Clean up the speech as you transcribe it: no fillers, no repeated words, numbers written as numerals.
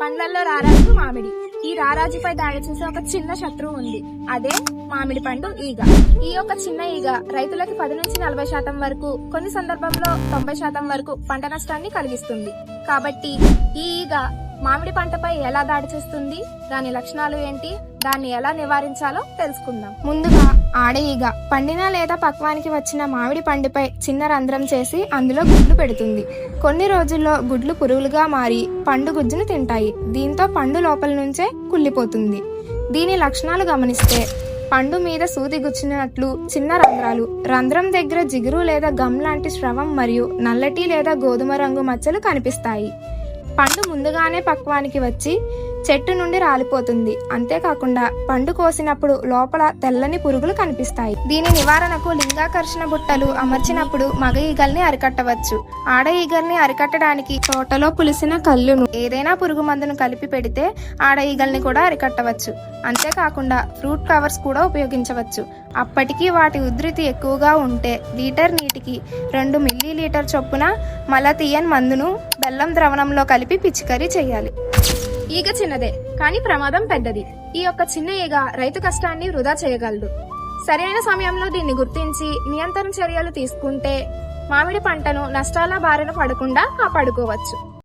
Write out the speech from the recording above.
పండ్లలో రారాజు మామిడి. ఈ రారాజుపై దాడి చేసే ఒక చిన్న శత్రువు ఉంది, అదే మామిడి పండు ఈగ. ఈ యొక్క చిన్న ఈగ రైతులకి 10 నుంచి 40% వరకు, కొన్ని సందర్భంలో 90% వరకు పంట నష్టాన్ని కలిగిస్తుంది. కాబట్టి ఈ ఈగ మామిడి పంటపై ఎలా దాడి చేస్తుంది, దాని లక్షణాలు ఏంటి, దాన్ని ఎలా నివారించాలో తెలుసుకుందాం. ముందుగా ఆడ ఈగ పండిన లేదా పక్వానికి వచ్చిన మామిడి పండుపై చిన్న రంధ్రం చేసి అందులో గుడ్లు పెడుతుంది. కొన్ని రోజుల్లో గుడ్లు పురుగులుగా మారి పండు గుజ్జును తింటాయి. దీంతో పండు లోపల నుంచే కుళ్ళిపోతుంది. దీని లక్షణాలు గమనిస్తే పండు మీద సూది గుచ్చినట్లు చిన్న రంధ్రాలు, రంధ్రం దగ్గర జిగురు లేదా గమ్ లాంటి స్రవం మరియు నల్లటి లేదా గోధుమ రంగు మచ్చలు కనిపిస్తాయి. పండు ముందుగానే పక్వానికి వచ్చి చెట్టు నుండి రాలిపోతుంది. అంతేకాకుండా పండు కోసినప్పుడు లోపల తెల్లని పురుగులు కనిపిస్తాయి. దీని నివారణకు లింగాకర్షణ బుట్టలు అమర్చినప్పుడు మగ ఈగల్ని అరికట్టవచ్చు. ఆడ ఈగల్ని అరికట్టడానికి తోటలో పులిసిన కల్లును ఏదైనా పురుగు మందును కలిపి పెడితే ఆడ ఈగల్ని కూడా అరికట్టవచ్చు. అంతేకాకుండా ఫ్రూట్ కవర్స్ కూడా ఉపయోగించవచ్చు. అప్పటికి వాటి ఉధృతి ఎక్కువగా ఉంటే లీటర్ నీటికి 2 మిల్లీలీటర్ చొప్పున మలథియన్ మందును బెల్లం ద్రవణంలో కలిపి పిచికారీ చేయాలి. ఈగ చిన్నదే కానీ ప్రమాదం పెద్దది. ఈ యొక్క చిన్న ఈగ రైతు కష్టాన్ని వృధా చేయగలదు. సరైన సమయంలో దీన్ని గుర్తించి నియంత్రణ చర్యలు తీసుకుంటే మామిడి పంటను నష్టాల బారిన పడకుండా కాపాడుకోవచ్చు.